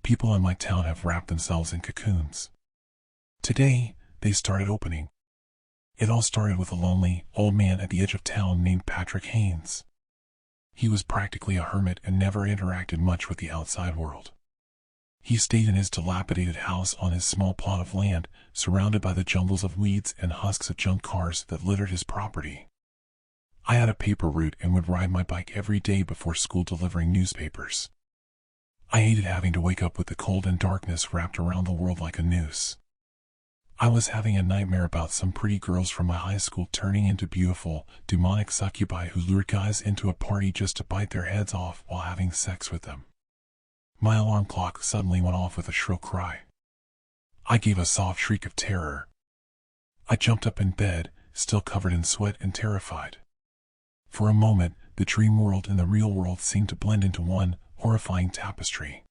People in my town have wrapped themselves in cocoons. Today, they started opening. It all started with a lonely, old man at the edge of town named Patrick Haynes. He was practically a hermit and never interacted much with the outside world. He stayed in his dilapidated house on his small plot of land, surrounded by the jungles of weeds and husks of junk cars that littered his property. I had a paper route and would ride my bike every day before school delivering newspapers. I hated having to wake up with the cold and darkness wrapped around the world like a noose. I was having a nightmare about some pretty girls from my high school turning into beautiful, demonic succubi who lured guys into a party just to bite their heads off while having sex with them. My alarm clock suddenly went off with a shrill cry. I gave a soft shriek of terror. I jumped up in bed, still covered in sweat and terrified. For a moment, the dream world and the real world seemed to blend into one horrifying tapestry.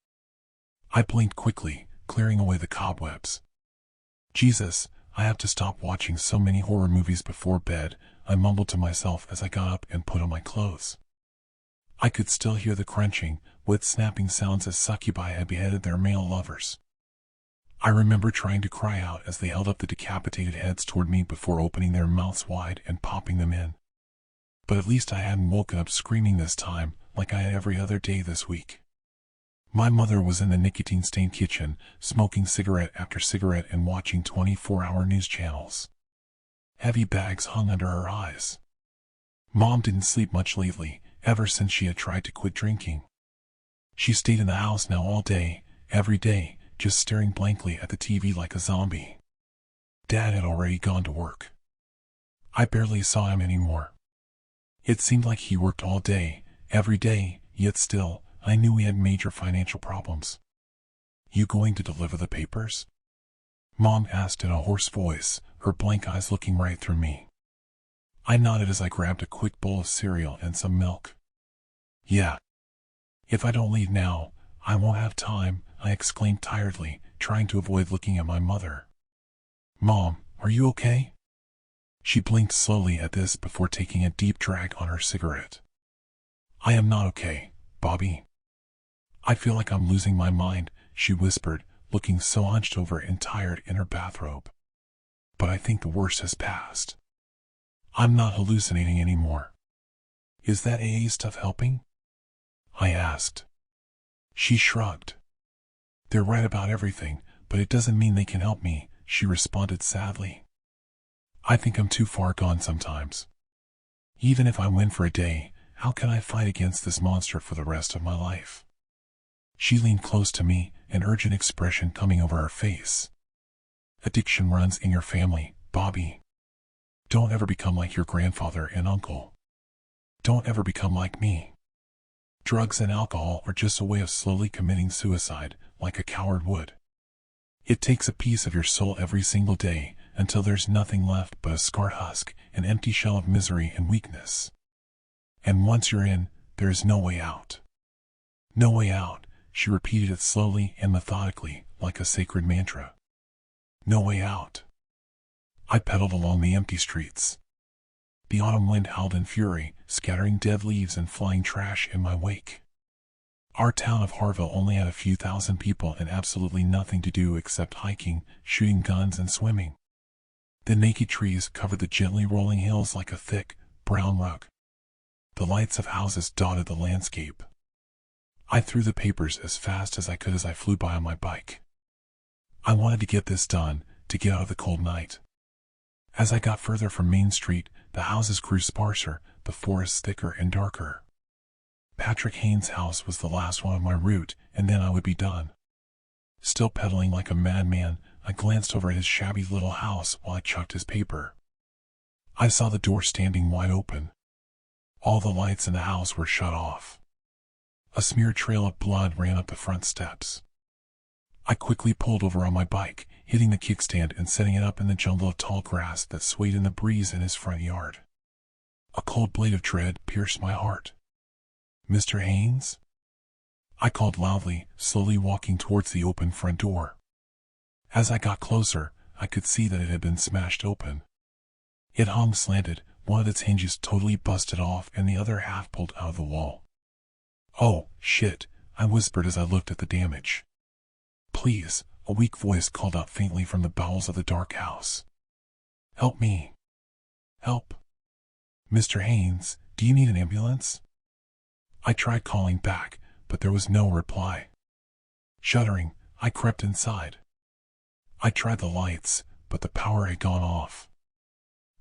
I blinked quickly, clearing away the cobwebs. Jesus, I have to stop watching so many horror movies before bed, I mumbled to myself as I got up and put on my clothes. I could still hear the crunching, wet snapping sounds as succubi had beheaded their male lovers. I remember trying to cry out as they held up the decapitated heads toward me before opening their mouths wide and popping them in. But at least I hadn't woken up screaming this time, like I had every other day this week. My mother was in the nicotine-stained kitchen, smoking cigarette after cigarette and watching 24-hour news channels. Heavy bags hung under her eyes. Mom didn't sleep much lately, ever since she had tried to quit drinking. She stayed in the house now all day, every day, just staring blankly at the TV like a zombie. Dad had already gone to work. I barely saw him anymore. It seemed like he worked all day, every day, yet still, I knew he had major financial problems. "You going to deliver the papers?" Mom asked in a hoarse voice, her blank eyes looking right through me. I nodded as I grabbed a quick bowl of cereal and some milk. "Yeah. If I don't leave now, I won't have time," I exclaimed tiredly, trying to avoid looking at my mother. "Mom, are you okay?" She blinked slowly at this before taking a deep drag on her cigarette. "I am not okay, Bobby. I feel like I'm losing my mind," she whispered, looking so hunched over and tired in her bathrobe. "But I think the worst has passed. I'm not hallucinating anymore." "Is that AA stuff helping?" I asked. She shrugged. "They're right about everything, but it doesn't mean they can help me," she responded sadly. "I think I'm too far gone sometimes. Even if I win for a day, how can I fight against this monster for the rest of my life?" She leaned close to me, an urgent expression coming over her face. "Addiction runs in your family, Bobby. Don't ever become like your grandfather and uncle. Don't ever become like me. Drugs and alcohol are just a way of slowly committing suicide, like a coward would. It takes a piece of your soul every single day, until there's nothing left but a scarred husk, an empty shell of misery and weakness. And once you're in, there is no way out. No way out," she repeated it slowly and methodically, like a sacred mantra. "No way out." I pedaled along the empty streets. The autumn wind howled in fury, scattering dead leaves and flying trash in my wake. Our town of Harville only had a few thousand people and absolutely nothing to do except hiking, shooting guns and swimming. The naked trees covered the gently rolling hills like a thick, brown rug. The lights of houses dotted the landscape. I threw the papers as fast as I could as I flew by on my bike. I wanted to get this done, to get out of the cold night. As I got further from Main Street, the houses grew sparser, the forest thicker and darker. Patrick Haynes' house was the last one on my route, and then I would be done. Still pedaling like a madman, I glanced over at his shabby little house while I chucked his paper. I saw the door standing wide open. All the lights in the house were shut off. A smeared trail of blood ran up the front steps. I quickly pulled over on my bike, hitting the kickstand and setting it up in the jungle of tall grass that swayed in the breeze in his front yard. A cold blade of dread pierced my heart. "Mr. Haynes?" I called loudly, slowly walking towards the open front door. As I got closer, I could see that it had been smashed open. It hung slanted, one of its hinges totally busted off and the other half pulled out of the wall. "Oh, shit," I whispered as I looked at the damage. Please, a weak voice called out faintly from the bowels of the dark house. Help me. Help. Mr. Haynes, do you need an ambulance? I tried calling back, but there was no reply. Shuddering, I crept inside. I tried the lights, but the power had gone off.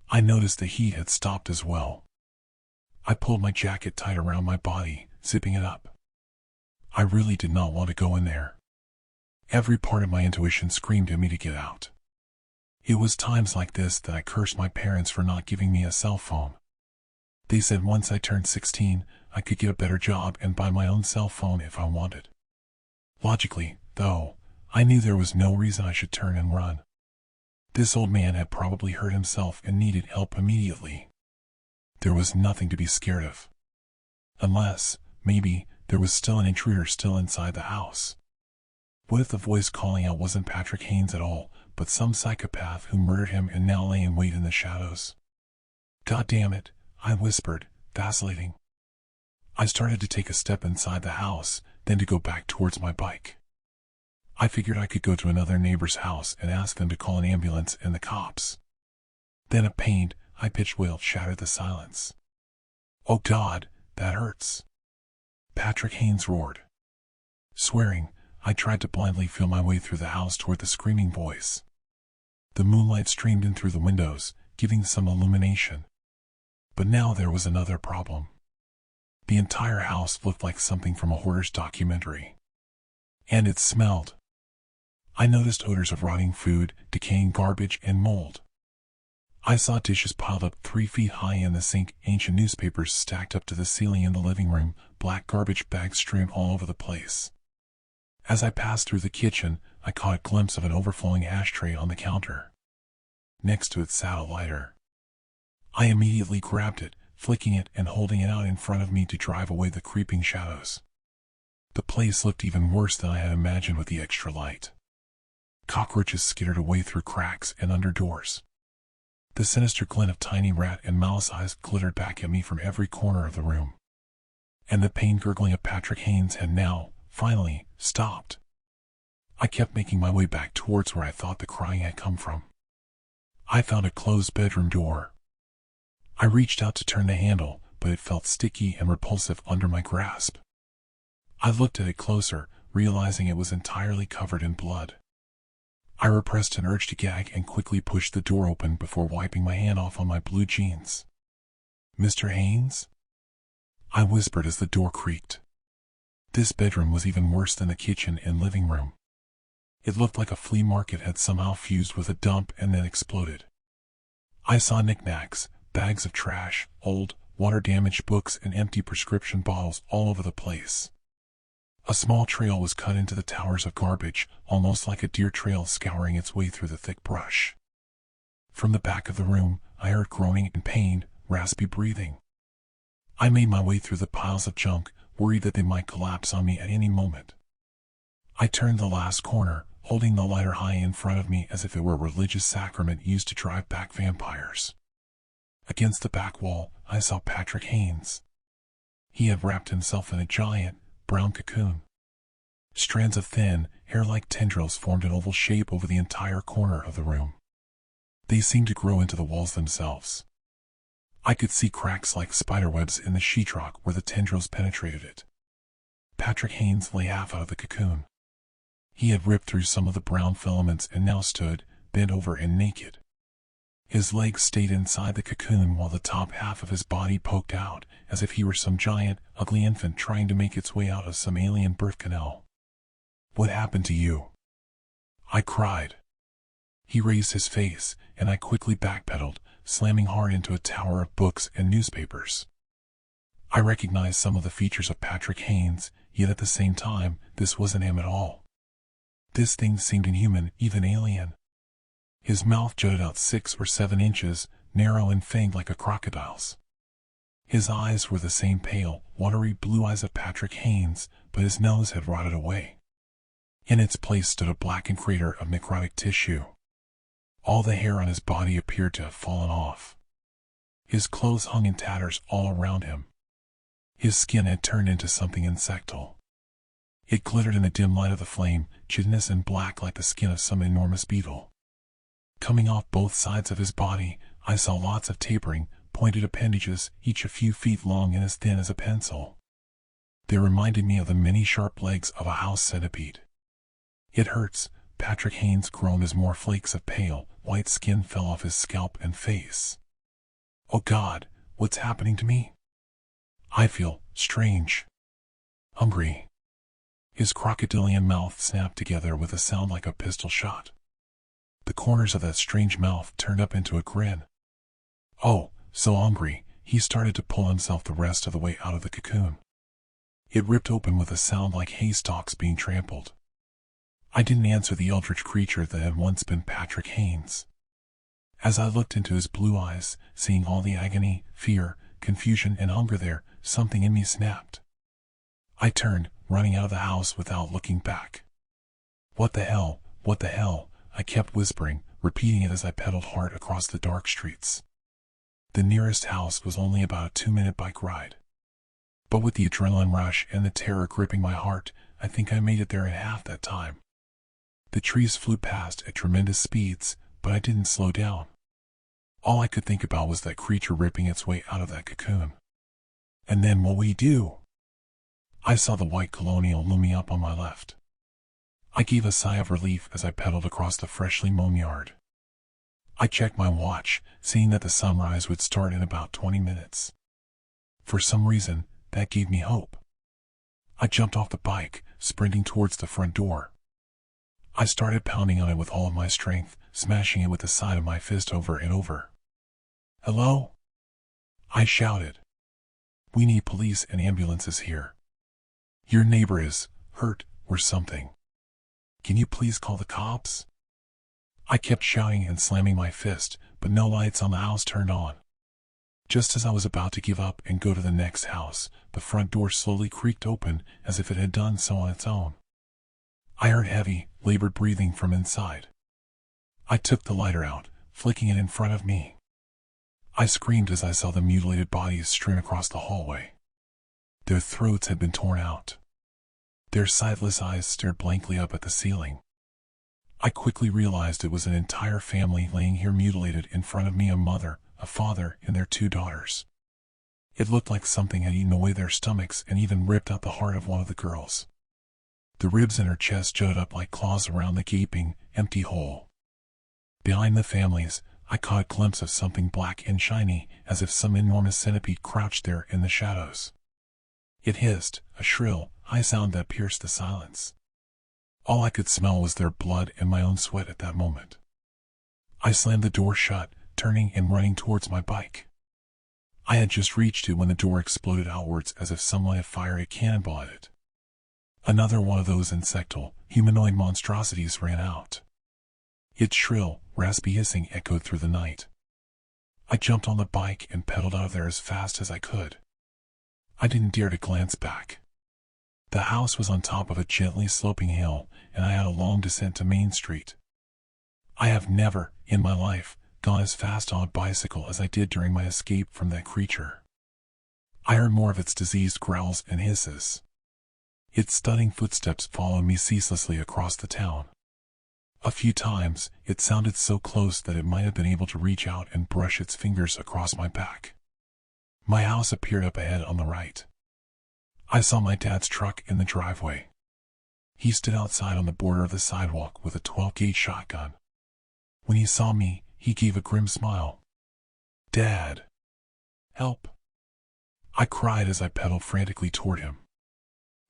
I noticed the heat had stopped as well. I pulled my jacket tight around my body, zipping it up. I really did not want to go in there. Every part of my intuition screamed at me to get out. It was times like this that I cursed my parents for not giving me a cell phone. They said once I turned 16, I could get a better job and buy my own cell phone if I wanted. Logically, though, I knew there was no reason I should turn and run. This old man had probably hurt himself and needed help immediately. There was nothing to be scared of. Unless, maybe, there was still an intruder still inside the house. What if the voice calling out wasn't Patrick Haynes at all, but some psychopath who murdered him and now lay in wait in the shadows? God damn it, I whispered, vacillating. I started to take a step inside the house, then to go back towards my bike. I figured I could go to another neighbor's house and ask them to call an ambulance and the cops. Then a pained, high-pitched wail shattered the silence. Oh God, that hurts. Patrick Haynes roared. Swearing, I tried to blindly feel my way through the house toward the screaming voice. The moonlight streamed in through the windows, giving some illumination. But now there was another problem. The entire house looked like something from a hoarder's documentary. And it smelled. I noticed odors of rotting food, decaying garbage, and mold. I saw dishes piled up 3 feet high in the sink, ancient newspapers stacked up to the ceiling in the living room, black garbage bags strewn all over the place. As I passed through the kitchen, I caught a glimpse of an overflowing ashtray on the counter. Next to it sat a lighter. I immediately grabbed it, flicking it and holding it out in front of me to drive away the creeping shadows. The place looked even worse than I had imagined with the extra light. Cockroaches skittered away through cracks and under doors. The sinister glint of tiny rat and mouse eyes glittered back at me from every corner of the room. And the pained gurgling of Patrick Haynes had now, finally, stopped. I kept making my way back towards where I thought the crying had come from. I found a closed bedroom door. I reached out to turn the handle, but it felt sticky and repulsive under my grasp. I looked at it closer, realizing it was entirely covered in blood. I repressed an urge to gag and quickly pushed the door open before wiping my hand off on my blue jeans. Mr. Haynes? I whispered as the door creaked. This bedroom was even worse than the kitchen and living room. It looked like a flea market had somehow fused with a dump and then exploded. I saw knickknacks, bags of trash, old, water-damaged books and empty prescription bottles all over the place. A small trail was cut into the towers of garbage, almost like a deer trail scouring its way through the thick brush. From the back of the room, I heard groaning and pained, raspy breathing. I made my way through the piles of junk, worried that they might collapse on me at any moment. I turned the last corner, holding the lighter high in front of me as if it were a religious sacrament used to drive back vampires. Against the back wall, I saw Patrick Haynes. He had wrapped himself in a giant, brown cocoon. Strands of thin, hair-like tendrils formed an oval shape over the entire corner of the room. They seemed to grow into the walls themselves. I could see cracks like spiderwebs in the sheetrock where the tendrils penetrated it. Patrick Haynes lay half out of the cocoon. He had ripped through some of the brown filaments and now stood, bent over and naked. His legs stayed inside the cocoon while the top half of his body poked out, as if he were some giant, ugly infant trying to make its way out of some alien birth canal. What happened to you? I cried. He raised his face, and I quickly backpedaled, slamming hard into a tower of books and newspapers. I recognized some of the features of Patrick Haynes, yet at the same time, this wasn't him at all. This thing seemed inhuman, even alien. His mouth jutted out 6 or 7 inches, narrow and fanged like a crocodile's. His eyes were the same pale, watery blue eyes of Patrick Haynes, but his nose had rotted away. In its place stood a blackened crater of necrotic tissue. All the hair on his body appeared to have fallen off. His clothes hung in tatters all around him. His skin had turned into something insectal. It glittered in the dim light of the flame, chitinous and black like the skin of some enormous beetle. Coming off both sides of his body, I saw lots of tapering, pointed appendages, each a few feet long and as thin as a pencil. They reminded me of the many sharp legs of a house centipede. "It hurts," Patrick Haynes groaned as more flakes of pale, white skin fell off his scalp and face. "Oh God, what's happening to me? I feel strange. Hungry." His crocodilian mouth snapped together with a sound like a pistol shot. The corners of that strange mouth turned up into a grin. "Oh, so hungry," he started to pull himself the rest of the way out of the cocoon. It ripped open with a sound like haystacks being trampled. I didn't answer the eldritch creature that had once been Patrick Haynes. As I looked into his blue eyes, seeing all the agony, fear, confusion, and hunger there, something in me snapped. I turned, running out of the house without looking back. "What the hell, what the hell?" I kept whispering, repeating it as I pedaled hard across the dark streets. The nearest house was only about a 2-minute bike ride. But with the adrenaline rush and the terror gripping my heart, I think I made it there in half that time. The trees flew past at tremendous speeds, but I didn't slow down. All I could think about was that creature ripping its way out of that cocoon. And then what we do? I saw the white colonial looming up on my left. I gave a sigh of relief as I pedaled across the freshly mown yard. I checked my watch, seeing that the sunrise would start in about 20 minutes. For some reason, that gave me hope. I jumped off the bike, sprinting towards the front door. I started pounding on it with all of my strength, smashing it with the side of my fist over and over. "Hello?" I shouted. "We need police and ambulances here. Your neighbor is hurt or something. Can you please call the cops?" I kept shouting and slamming my fist, but no lights on the house turned on. Just as I was about to give up and go to the next house, the front door slowly creaked open as if it had done so on its own. I heard heavy, labored breathing from inside. I took the lighter out, flicking it in front of me. I screamed as I saw the mutilated bodies strewn across the hallway. Their throats had been torn out. Their sightless eyes stared blankly up at the ceiling. I quickly realized it was an entire family laying here mutilated in front of me, a mother, a father, and their 2 daughters. It looked like something had eaten away their stomachs and even ripped out the heart of one of the girls. The ribs in her chest jutted up like claws around the gaping, empty hole. Behind the families, I caught a glimpse of something black and shiny, as if some enormous centipede crouched there in the shadows. It hissed, a shrill, high sound that pierced the silence. All I could smell was their blood and my own sweat at that moment. I slammed the door shut, turning and running towards my bike. I had just reached it when the door exploded outwards as if someone had fired a cannonball at it. Another one of those insectal, humanoid monstrosities ran out. Its shrill, raspy hissing echoed through the night. I jumped on the bike and pedaled out of there as fast as I could. I didn't dare to glance back. The house was on top of a gently sloping hill, and I had a long descent to Main Street. I have never, in my life, gone as fast on a bicycle as I did during my escape from that creature. I heard more of its diseased growls and hisses. Its stunning footsteps followed me ceaselessly across the town. A few times, it sounded so close that it might have been able to reach out and brush its fingers across my back. My house appeared up ahead on the right. I saw my dad's truck in the driveway. He stood outside on the border of the sidewalk with a 12-gauge shotgun. When he saw me, he gave a grim smile. "Dad! Help!" I cried as I pedaled frantically toward him.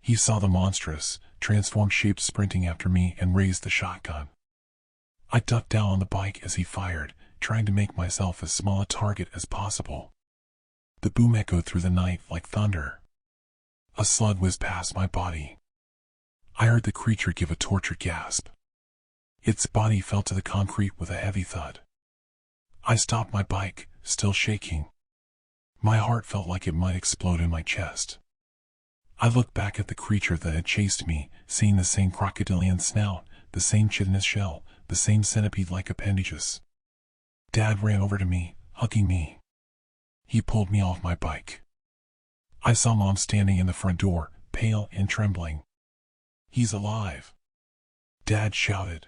He saw the monstrous, transformed shape sprinting after me and raised the shotgun. I ducked down on the bike as he fired, trying to make myself as small a target as possible. The boom echoed through the night like thunder. A slug whizzed past my body. I heard the creature give a tortured gasp. Its body fell to the concrete with a heavy thud. I stopped my bike, still shaking. My heart felt like it might explode in my chest. I looked back at the creature that had chased me, seeing the same crocodilian snout, the same chitinous shell, the same centipede-like appendages. Dad ran over to me, hugging me. He pulled me off my bike. I saw Mom standing in the front door, pale and trembling. He's alive! Dad shouted.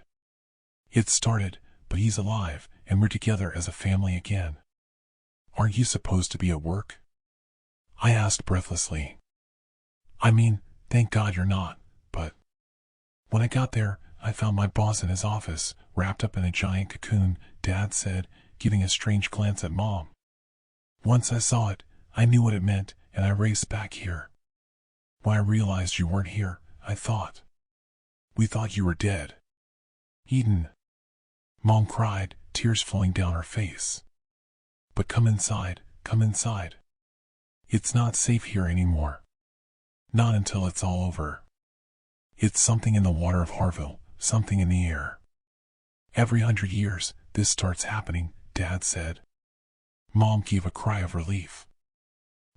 It started, but he's alive, and we're together as a family again. Aren't you supposed to be at work? I asked breathlessly. I mean, thank God you're not, but... When I got there, I found my boss in his office, wrapped up in a giant cocoon, Dad said, giving a strange glance at Mom. Once I saw it, I knew what it meant, and I raced back here. When I realized you weren't here, I thought. We thought you were dead. Eden. Mom cried, tears flowing down her face. But come inside, come inside. It's not safe here anymore. Not until it's all over. It's something in the water of Harville, something in the air. Every 100 years, this starts happening, Dad said. Mom gave a cry of relief.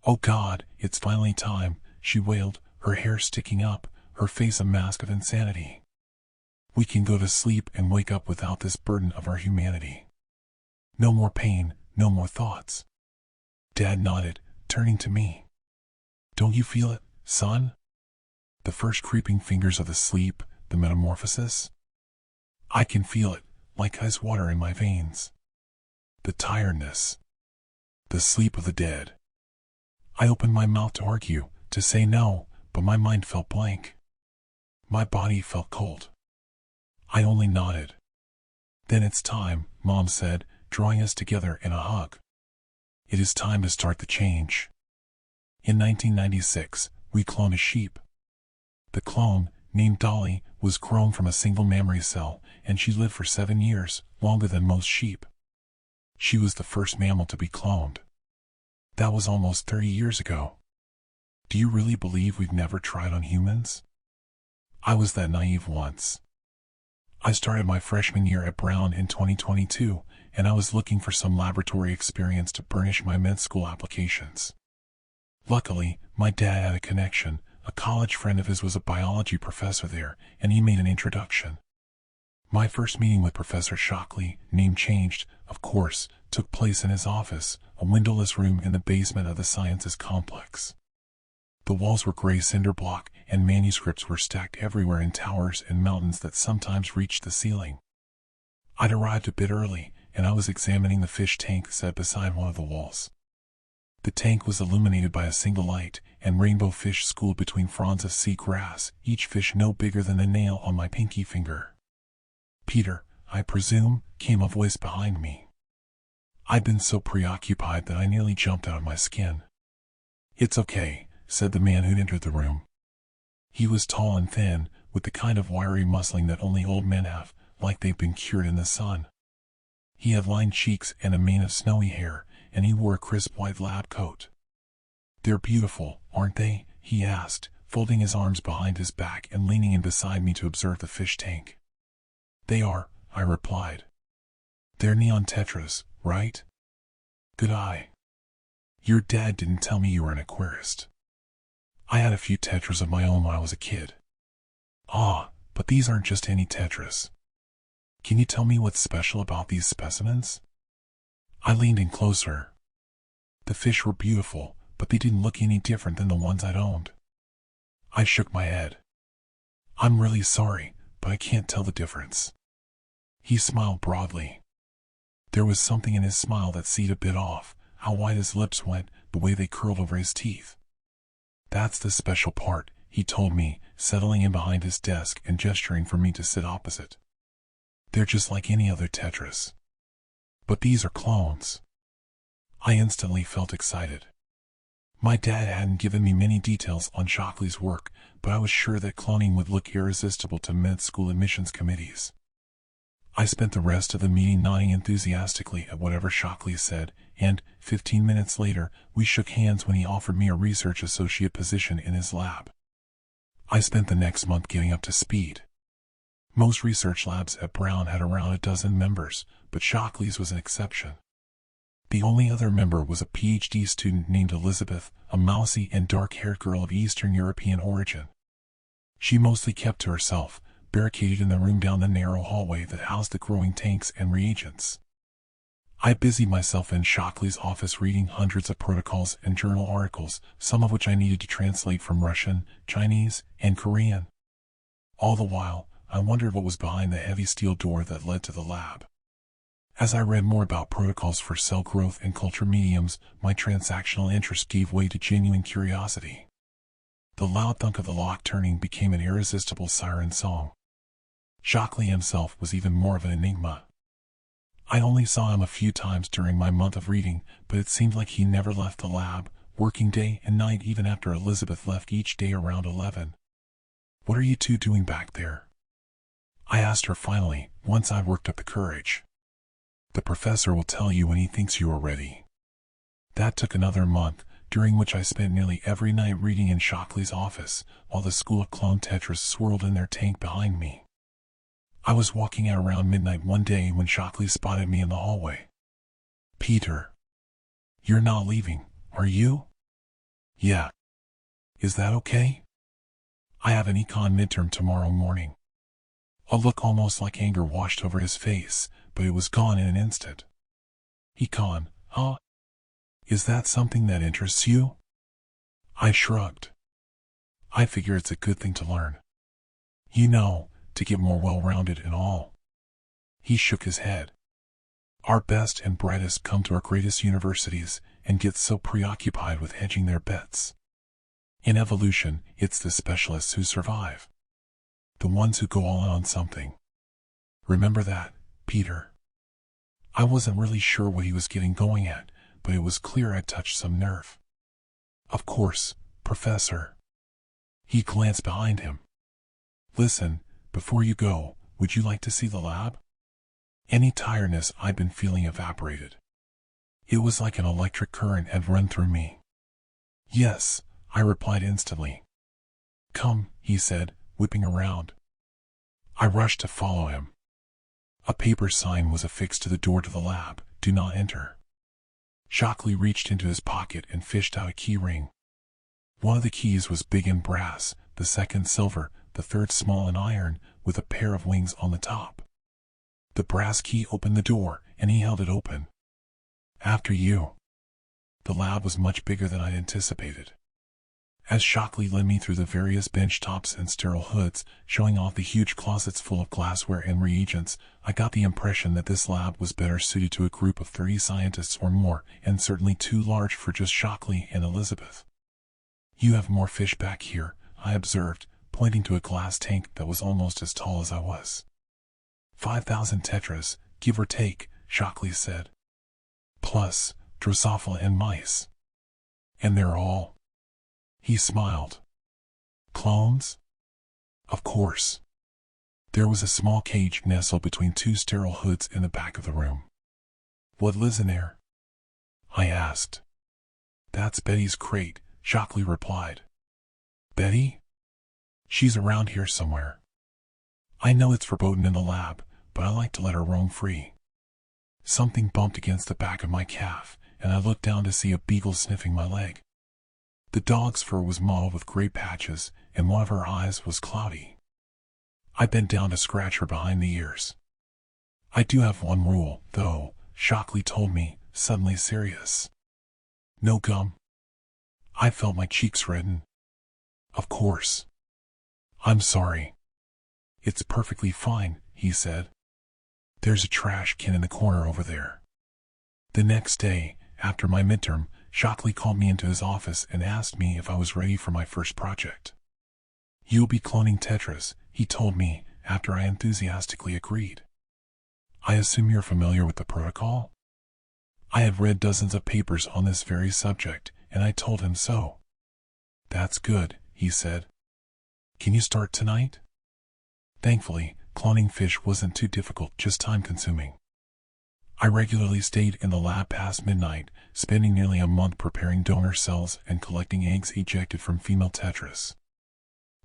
Oh God, it's finally time, she wailed, her hair sticking up, her face a mask of insanity. We can go to sleep and wake up without this burden of our humanity. No more pain, no more thoughts. Dad nodded, turning to me. Don't you feel it, son? The first creeping fingers of the sleep, the metamorphosis? I can feel it, like ice water in my veins. The tiredness. The sleep of the dead. I opened my mouth to argue, to say no, but my mind felt blank. My body felt cold. I only nodded. Then it's time, Mom said, drawing us together in a hug. It is time to start the change. In 1996, we cloned a sheep. The clone, named Dolly, was grown from a single mammary cell, and she lived for 7 years, longer than most sheep. She was the first mammal to be cloned. That was almost 30 years ago. Do you really believe we've never tried on humans? I was that naive once. I started my freshman year at Brown in 2022, and I was looking for some laboratory experience to burnish my med school applications. Luckily, my dad had a connection. A college friend of his was a biology professor there, and he made an introduction. My first meeting with Professor Shockley, name changed, of course, took place in his office, a windowless room in the basement of the sciences complex. The walls were gray cinder block, and manuscripts were stacked everywhere in towers and mountains that sometimes reached the ceiling. I'd arrived a bit early, and I was examining the fish tank set beside one of the walls. The tank was illuminated by a single light, and rainbow fish schooled between fronds of sea grass, each fish no bigger than the nail on my pinky finger. Peter, I presume, came a voice behind me. I'd been so preoccupied that I nearly jumped out of my skin. It's okay, said the man who'd entered the room. He was tall and thin, with the kind of wiry muscling that only old men have, like they've been cured in the sun. He had lined cheeks and a mane of snowy hair, and he wore a crisp white lab coat. They're beautiful, aren't they? He asked, folding his arms behind his back and leaning in beside me to observe the fish tank. They are, I replied. They're neon tetras, right? Good eye. Your dad didn't tell me you were an aquarist. I had a few tetras of my own when I was a kid. Ah, but these aren't just any tetras. Can you tell me what's special about these specimens? I leaned in closer. The fish were beautiful, but they didn't look any different than the ones I'd owned. I shook my head. I'm really sorry, but I can't tell the difference. He smiled broadly. There was something in his smile that seemed a bit off, how white his lips went, the way they curled over his teeth. That's the special part, he told me, settling in behind his desk and gesturing for me to sit opposite. They're just like any other tetras. But these are clones. I instantly felt excited. My dad hadn't given me many details on Shockley's work, but I was sure that cloning would look irresistible to med school admissions committees. I spent the rest of the meeting nodding enthusiastically at whatever Shockley said, and, 15 minutes later, we shook hands when he offered me a research associate position in his lab. I spent the next month getting up to speed. Most research labs at Brown had around a dozen members, but Shockley's was an exception. The only other member was a PhD student named Elizabeth, a mousy and dark-haired girl of Eastern European origin. She mostly kept to herself, barricaded in the room down the narrow hallway that housed the growing tanks and reagents. I busied myself in Shockley's office reading hundreds of protocols and journal articles, some of which I needed to translate from Russian, Chinese, and Korean. All the while, I wondered what was behind the heavy steel door that led to the lab. As I read more about protocols for cell growth and culture mediums, my transactional interest gave way to genuine curiosity. The loud thunk of the lock turning became an irresistible siren song. Shockley himself was even more of an enigma. I only saw him a few times during my month of reading, but it seemed like he never left the lab, working day and night even after Elizabeth left each day around 11. "What are you two doing back there?" I asked her finally, once I worked up the courage. "The professor will tell you when he thinks you are ready." That took another month, during which I spent nearly every night reading in Shockley's office, while the school of clone Tetras swirled in their tank behind me. I was walking out around midnight one day when Shockley spotted me in the hallway. "Peter, you're not leaving, are you?" "Yeah. Is that okay? I have an econ midterm tomorrow morning." A look almost like anger washed over his face, but it was gone in an instant. "Econ, huh? Is that something that interests you?" I shrugged. "I figure it's a good thing to learn. You know, to get more well-rounded and all." He shook his head. "Our best and brightest come to our greatest universities and get so preoccupied with hedging their bets. In evolution, it's the specialists who survive. The ones who go all in on something. Remember that, Peter?" I wasn't really sure what he was getting going at, but it was clear I'd touched some nerve. "Of course, Professor." He glanced behind him. "Listen, before you go, would you like to see the lab?" Any tiredness I'd been feeling evaporated. It was like an electric current had run through me. "Yes," I replied instantly. "Come," he said, whipping around. I rushed to follow him. A paper sign was affixed to the door to the lab, "Do not enter." Shockley reached into his pocket and fished out a key ring. One of the keys was big and brass, the second silver, the third small and iron, with a pair of wings on the top. The brass key opened the door, and he held it open. "After you." The lab was much bigger than I'd anticipated. As Shockley led me through the various bench tops and sterile hoods, showing off the huge closets full of glassware and reagents, I got the impression that this lab was better suited to a group of 30 scientists or more, and certainly too large for just Shockley and Elizabeth. "You have more fish back here," I observed, pointing to a glass tank that was almost as tall as I was. 5,000 tetras, give or take," Shockley said. "Plus, Drosophila and mice. And they're all..." He smiled. "Clones?" "Of course." There was a small cage nestled between two sterile hoods in the back of the room. "What lives in there?" I asked. "That's Betty's crate," Shockley replied. "Betty? She's around here somewhere. I know it's verboten in the lab, but I like to let her roam free." Something bumped against the back of my calf, and I looked down to see a beagle sniffing my leg. The dog's fur was mauve with gray patches, and one of her eyes was cloudy. I bent down to scratch her behind the ears. "I do have one rule, though," Shockley told me, suddenly serious. "No gum." I felt my cheeks redden. "Of course. I'm sorry." "It's perfectly fine," he said. "There's a trash can in the corner over there." The next day, after my midterm, Shockley called me into his office and asked me if I was ready for my first project. "You'll be cloning tetras," he told me, after I enthusiastically agreed. "I assume you're familiar with the protocol?" I had read dozens of papers on this very subject, and I told him so. "That's good," he said. "Can you start tonight?" Thankfully, cloning fish wasn't too difficult, just time-consuming. I regularly stayed in the lab past midnight, spending nearly a month preparing donor cells and collecting eggs ejected from female tetras.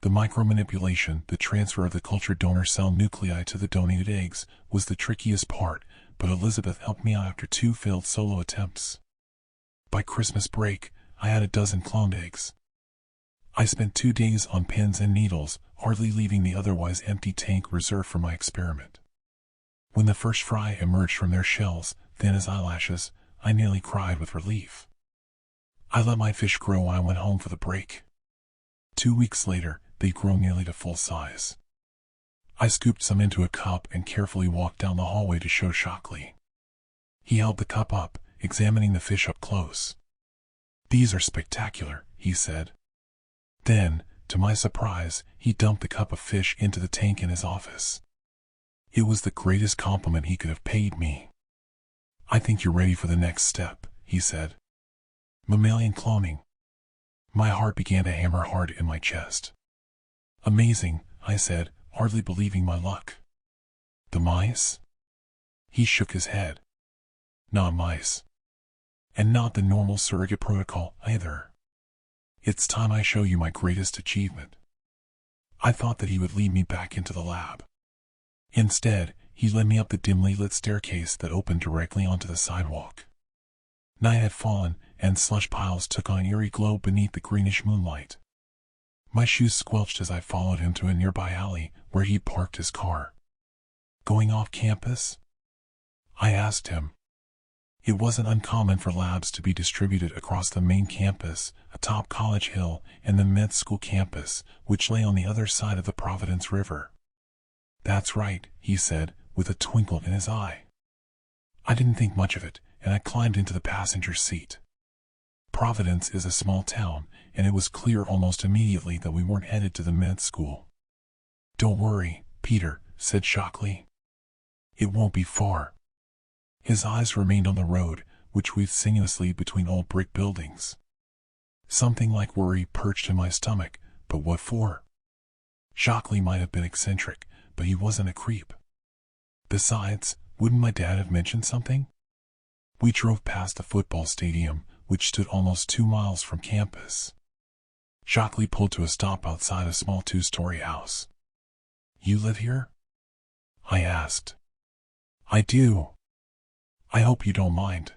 The micromanipulation, the transfer of the cultured donor cell nuclei to the donated eggs, was the trickiest part, but Elizabeth helped me out after 2 failed solo attempts. By Christmas break, I had a dozen cloned eggs. I spent 2 days on pins and needles, hardly leaving the otherwise empty tank reserved for my experiment. When the first fry emerged from their shells, thin as eyelashes, I nearly cried with relief. I let my fish grow when I went home for the break. 2 weeks later, they'd grown nearly to full size. I scooped some into a cup and carefully walked down the hallway to show Shockley. He held the cup up, examining the fish up close. "These are spectacular," he said. Then, to my surprise, he dumped the cup of fish into the tank in his office. It was the greatest compliment he could have paid me. "I think you're ready for the next step," he said. "Mammalian cloning." My heart began to hammer hard in my chest. "Amazing," I said, hardly believing my luck. "The mice?" He shook his head. "Not mice. And not the normal surrogate protocol, either. It's time I show you my greatest achievement." I thought that he would lead me back into the lab. Instead, he led me up the dimly lit staircase that opened directly onto the sidewalk. Night had fallen, and slush piles took on an eerie glow beneath the greenish moonlight. My shoes squelched as I followed him to a nearby alley where he parked his car. "Going off campus?" I asked him. It wasn't uncommon for labs to be distributed across the main campus, atop College Hill, and the med school campus, which lay on the other side of the Providence River. "That's right," he said, with a twinkle in his eye. I didn't think much of it, and I climbed into the passenger seat. Providence is a small town, and it was clear almost immediately that we weren't headed to the med school. "Don't worry, Peter," said Shockley. "It won't be far." His eyes remained on the road, which weaved sinuously between old brick buildings. Something like worry perched in my stomach, but what for? Shockley might have been eccentric, but he wasn't a creep. Besides, wouldn't my dad have mentioned something? We drove past the football stadium, which stood almost 2 miles from campus. Shockley pulled to a stop outside a small 2-story house. "You live here?" I asked. "I do. I hope you don't mind.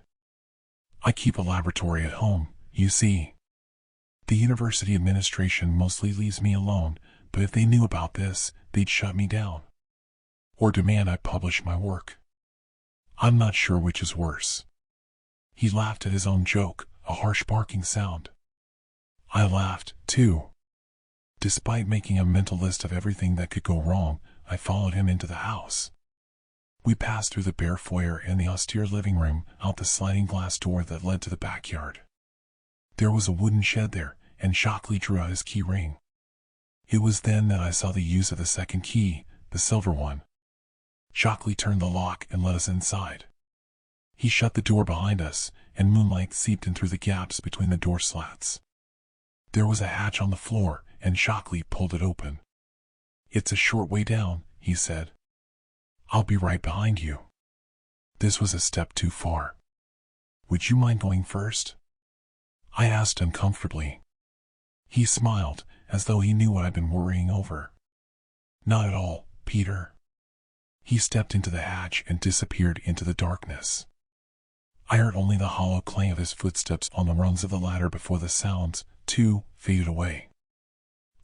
I keep a laboratory at home, you see. The university administration mostly leaves me alone, but if they knew about this, they'd shut me down. Or demand I publish my work. I'm not sure which is worse." He laughed at his own joke, a harsh barking sound. I laughed, too. Despite making a mental list of everything that could go wrong, I followed him into the house. We passed through the bare foyer and the austere living room, out the sliding glass door that led to the backyard. There was a wooden shed there, and Shockley drew out his key ring. It was then that I saw the use of the second key, the silver one. Shockley turned the lock and let us inside. He shut the door behind us, and moonlight seeped in through the gaps between the door slats. There was a hatch on the floor, and Shockley pulled it open. "It's a short way down," he said. "I'll be right behind you." This was a step too far. "Would you mind going first?" I asked him comfortably. He smiled, as though he knew what I'd been worrying over. "Not at all, Peter." He stepped into the hatch and disappeared into the darkness. I heard only the hollow clang of his footsteps on the rungs of the ladder before the sounds, too, faded away.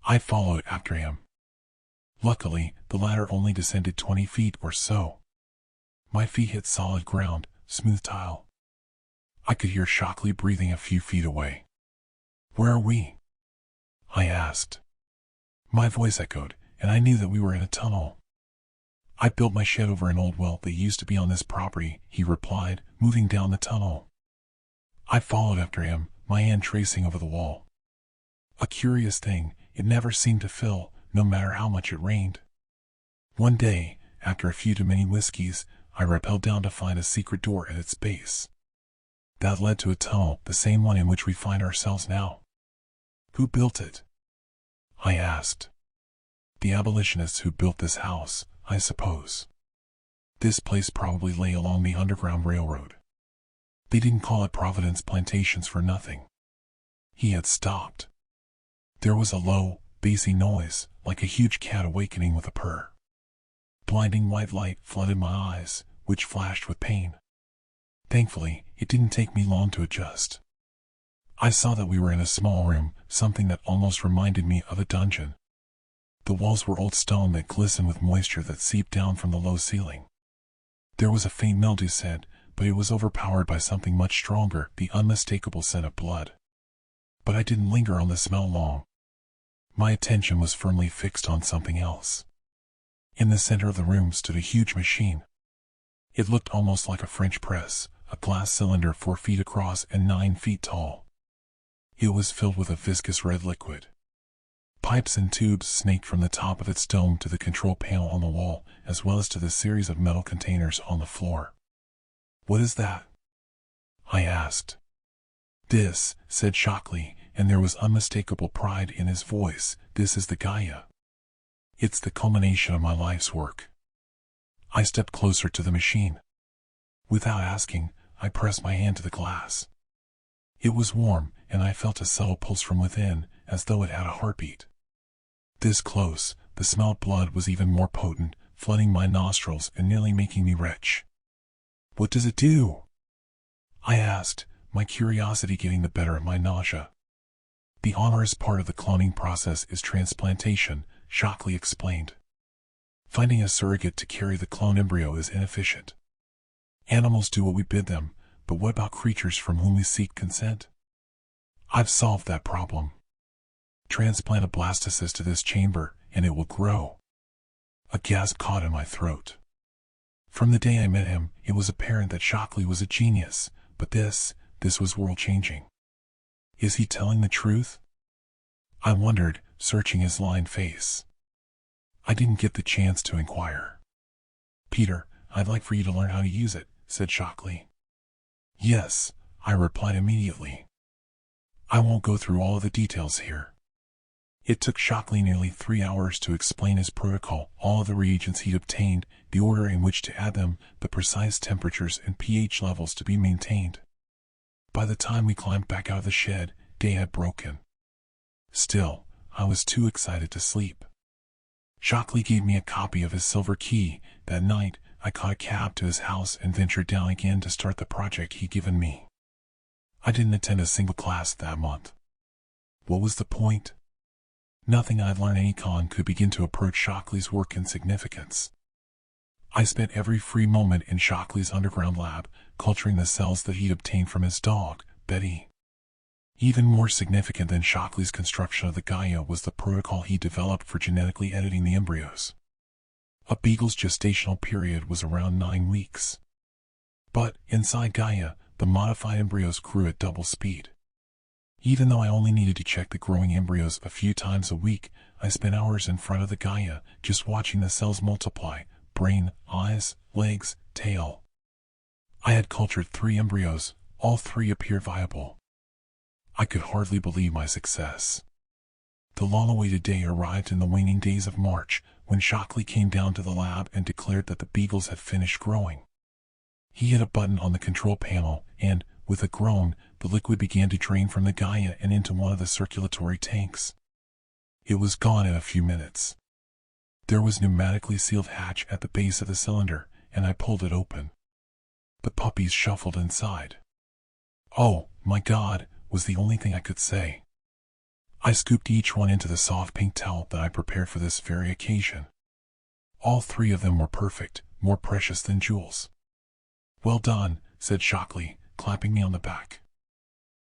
I followed after him. Luckily, the ladder only descended 20 feet or so. My feet hit solid ground, smooth tile. I could hear Shockley breathing a few feet away. "Where are we?" I asked. My voice echoed, and I knew that we were in a tunnel. "I built my shed over an old well that used to be on this property," he replied, moving down the tunnel. I followed after him, my hand tracing over the wall. A curious thing, it never seemed to fill, no matter how much it rained. One day, after a few too many whiskeys, I rappelled down to find a secret door at its base. That led to a tunnel, the same one in which we find ourselves now. "Who built it?" I asked. "The abolitionists who built this house, I suppose. This place probably lay along the Underground Railroad. They didn't call it Providence Plantations for nothing." He had stopped. There was a low, bassy noise, like a huge cat awakening with a purr. Blinding white light flooded my eyes, which flashed with pain. Thankfully, it didn't take me long to adjust. I saw that we were in a small room, something that almost reminded me of a dungeon. The walls were old stone that glistened with moisture that seeped down from the low ceiling. There was a faint mildew scent, but it was overpowered by something much stronger, the unmistakable scent of blood. But I didn't linger on the smell long. My attention was firmly fixed on something else. In the center of the room stood a huge machine. It looked almost like a French press, a glass cylinder 4 feet across and 9 feet tall. It was filled with a viscous red liquid. Pipes and tubes snaked from the top of its dome to the control panel on the wall, as well as to the series of metal containers on the floor. "What is that?" I asked. "This," said Shockley, and there was unmistakable pride in his voice, "this is the Gaia. It's the culmination of my life's work." I stepped closer to the machine. Without asking, I pressed my hand to the glass. It was warm, and I felt a subtle pulse from within, as though it had a heartbeat. This close, the smell of blood was even more potent, flooding my nostrils and nearly making me retch. "What does it do?" I asked, my curiosity getting the better of my nausea. "The onerous part of the cloning process is transplantation," Shockley explained. "Finding a surrogate to carry the clone embryo is inefficient. Animals do what we bid them, but what about creatures from whom we seek consent? I've solved that problem. Transplant a blastocyst to this chamber, and it will grow." A gasp caught in my throat. From the day I met him, it was apparent that Shockley was a genius, but this was world-changing. Is he telling the truth? I wondered, searching his lined face. I didn't get the chance to inquire. "Peter, I'd like for you to learn how to use it," said Shockley. "Yes," I replied immediately. "I won't go through all of the details here." It took Shockley nearly 3 hours to explain his protocol, all of the reagents he'd obtained, the order in which to add them, the precise temperatures and pH levels to be maintained. By the time we climbed back out of the shed, day had broken. Still, I was too excited to sleep. Shockley gave me a copy of his silver key. That night, I caught a cab to his house and ventured down again to start the project he'd given me. I didn't attend a single class that month. What was the point? Nothing I'd learned at Econ could begin to approach Shockley's work in significance. I spent every free moment in Shockley's underground lab, culturing the cells that he'd obtained from his dog, Betty. Even more significant than Shockley's construction of the Gaia was the protocol he developed for genetically editing the embryos. A beagle's gestational period was around 9 weeks. But, inside Gaia, the modified embryos grew at double speed. Even though I only needed to check the growing embryos a few times a week, I spent hours in front of the Gaia, just watching the cells multiply: brain, eyes, legs, tail. I had cultured 3 embryos, all 3 appeared viable. I could hardly believe my success. The long-awaited day arrived in the waning days of March, when Shockley came down to the lab and declared that the beagles had finished growing. He hit a button on the control panel, and, with a groan, the liquid began to drain from the Gaia and into one of the circulatory tanks. It was gone in a few minutes. There was a pneumatically sealed hatch at the base of the cylinder, and I pulled it open. The puppies shuffled inside. "Oh, my God," was the only thing I could say. I scooped each one into the soft pink towel that I prepared for this very occasion. All 3 of them were perfect, more precious than jewels. "Well done," said Shockley, clapping me on the back.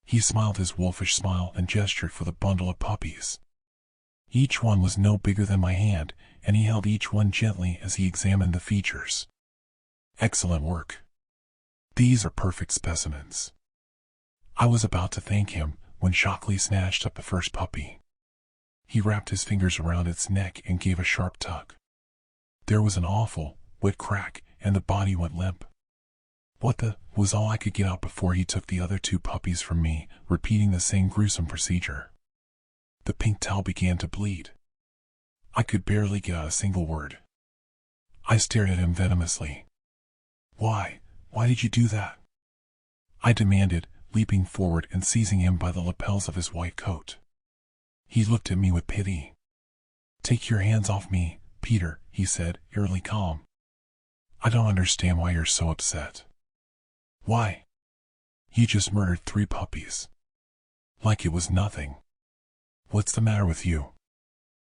He smiled his wolfish smile and gestured for the bundle of puppies. Each one was no bigger than my hand, and he held each one gently as he examined the features. "Excellent work. These are perfect specimens." I was about to thank him when Shockley snatched up the first puppy. He wrapped his fingers around its neck and gave a sharp tug. There was an awful, wet crack, and the body went limp. "What the?" was all I could get out before he took the other 2 puppies from me, repeating the same gruesome procedure. The pink towel began to bleed. I could barely get out a single word. I stared at him venomously. Why did you do that?" I demanded, leaping forward and seizing him by the lapels of his white coat. He looked at me with pity. "Take your hands off me, Peter," he said, eerily calm. "I don't understand why you're so upset." "Why? You just murdered 3 puppies. Like it was nothing. What's the matter with you?"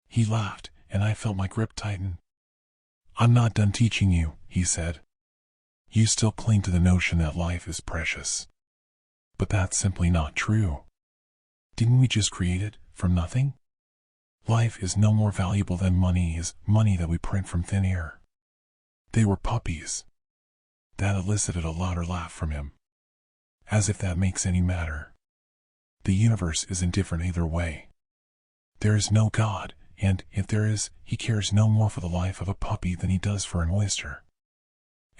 He laughed, and I felt my grip tighten. "I'm not done teaching you," he said. "You still cling to the notion that life is precious. But that's simply not true. Didn't we just create it, from nothing? Life is no more valuable than money is money that we print from thin air. They were puppies. That elicited a louder laugh from him. As if that makes any matter. The universe is indifferent either way. There is no God, and if there is, he cares no more for the life of a puppy than he does for an oyster.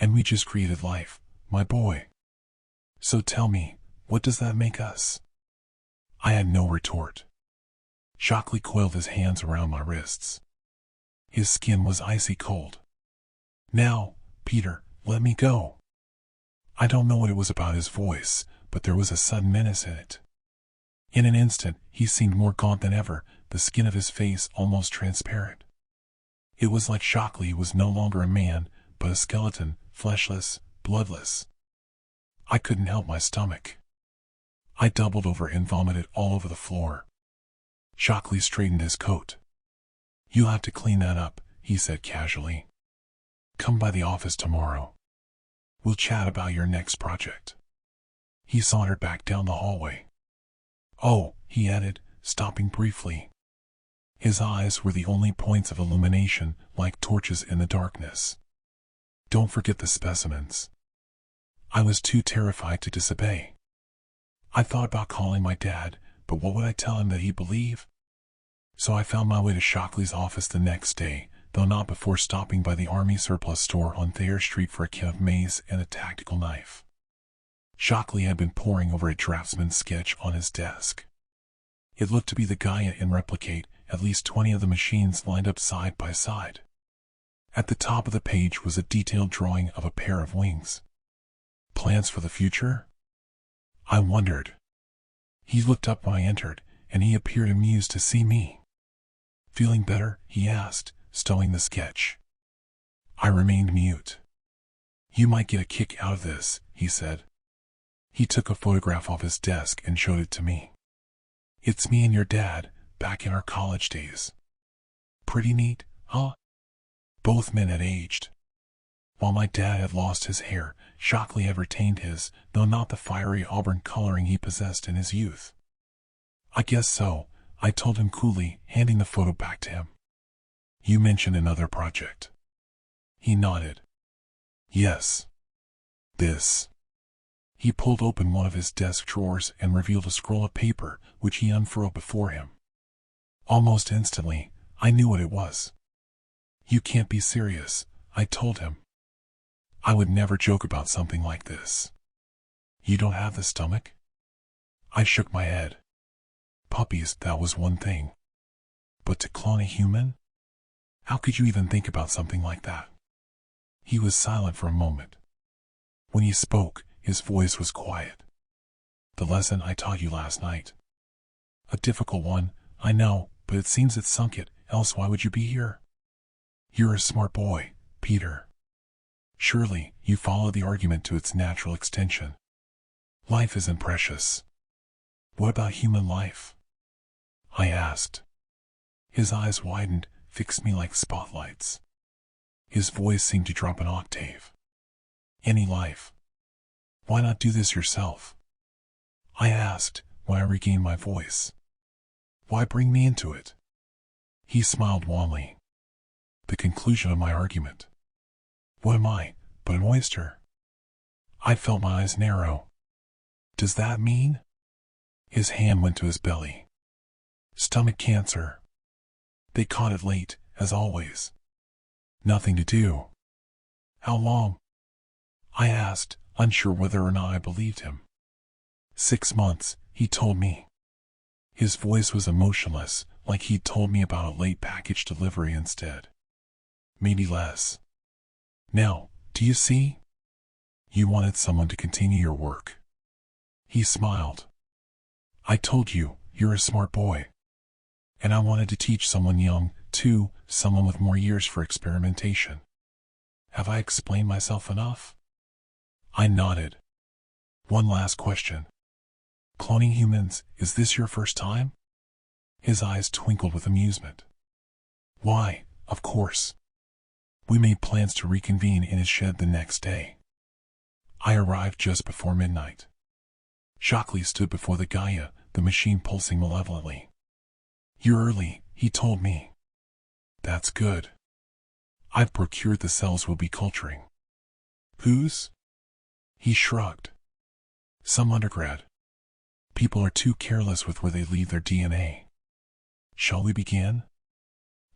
And we just created life, my boy. So tell me, what does that make us? I had no retort. Shockley coiled his hands around my wrists. His skin was icy cold. Now, Peter, let me go. I don't know what it was about his voice, but there was a sudden menace in it. In an instant, he seemed more gaunt than ever, the skin of his face almost transparent. It was like Shockley was no longer a man, but a skeleton, fleshless, bloodless. I couldn't help my stomach. I doubled over and vomited all over the floor. Shockley straightened his coat. "You'll have to clean that up," he said casually. "Come by the office tomorrow. We'll chat about your next project." He sauntered back down the hallway. "Oh," he added, stopping briefly. His eyes were the only points of illumination, like torches in the darkness. "Don't forget the specimens." I was too terrified to disobey. I thought about calling my dad, but what would I tell him that he'd believe? So I found my way to Shockley's office the next day, though not before stopping by the Army surplus store on Thayer Street for a can of maize and a tactical knife. Shockley had been poring over a draftsman's sketch on his desk. It looked to be the Gaia in Replicate, at least 20 of the machines lined up side by side. At the top of the page was a detailed drawing of a pair of wings. Plans for the future? I wondered. He looked up when I entered, and he appeared amused to see me. "Feeling better?" he asked, stowing the sketch. I remained mute. "You might get a kick out of this," he said. He took a photograph off his desk and showed it to me. "It's me and your dad, back in our college days. Pretty neat, huh?" Both men had aged. While my dad had lost his hair, Shockley had retained his, though not the fiery auburn coloring he possessed in his youth. "I guess so," I told him coolly, handing the photo back to him. "You mentioned another project." He nodded. "Yes. This." He pulled open one of his desk drawers and revealed a scroll of paper, which he unfurled before him. Almost instantly, I knew what it was. "You can't be serious," I told him. I would never joke about something like this. "You don't have the stomach?" I shook my head. Puppies, that was one thing. But to clone a human? How could you even think about something like that? He was silent for a moment. When he spoke, his voice was quiet. "The lesson I taught you last night. A difficult one, I know, but it seems it sunk it, else why would you be here? You're a smart boy, Peter. Surely, you follow the argument to its natural extension. Life isn't precious. What about human life?" I asked. His eyes widened, fixed me like spotlights. His voice seemed to drop an octave. "Any life. Why not do this yourself?" I asked, when I regained my voice. "Why bring me into it?" He smiled wanly. The conclusion of my argument. What am I, but an oyster? I felt my eyes narrow. "Does that mean?" His hand went to his belly. "Stomach cancer. They caught it late, as always. Nothing to do." "How long?" I asked, unsure whether or not I believed him. 6 months, he told me. His voice was emotionless, like he'd told me about a late package delivery instead. "Maybe less. Now, do you see? You wanted someone to continue your work." He smiled. "I told you, you're a smart boy. And I wanted to teach someone young, too, someone with more years for experimentation. Have I explained myself enough?" I nodded. "One last question. Cloning humans, is this your first time?" His eyes twinkled with amusement. "Why, of course." We made plans to reconvene in his shed the next day. I arrived just before midnight. Shockley stood before the Gaia, the machine pulsing malevolently. "You're early," he told me. That's good. I've procured the cells we'll be culturing. Whose? He shrugged. Some undergrad. People are too careless with where they leave their DNA. Shall we begin?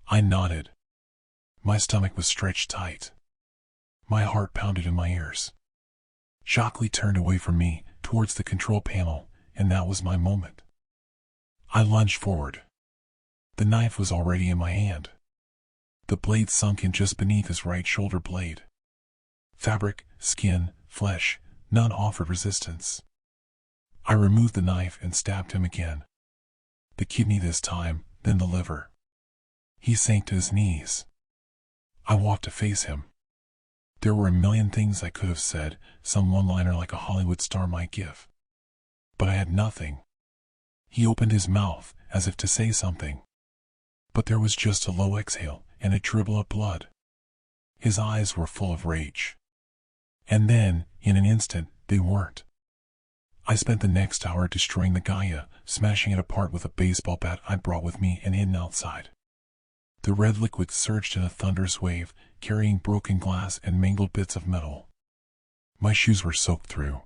I nodded. My stomach was stretched tight. My heart pounded in my ears. Shockley turned away from me, towards the control panel, and that was my moment. I lunged forward. The knife was already in my hand. The blade sunk in just beneath his right shoulder blade. Fabric, skin, flesh, none offered resistance. I removed the knife and stabbed him again. The kidney this time, then the liver. He sank to his knees. I walked to face him. There were a million things I could have said, some one-liner like a Hollywood star might give. But I had nothing. He opened his mouth, as if to say something. But there was just a low exhale, and a dribble of blood. His eyes were full of rage. And then, in an instant, they weren't. I spent the next hour destroying the Gaia, smashing it apart with a baseball bat I brought with me and hidden outside. The red liquid surged in a thunderous wave, carrying broken glass and mangled bits of metal. My shoes were soaked through.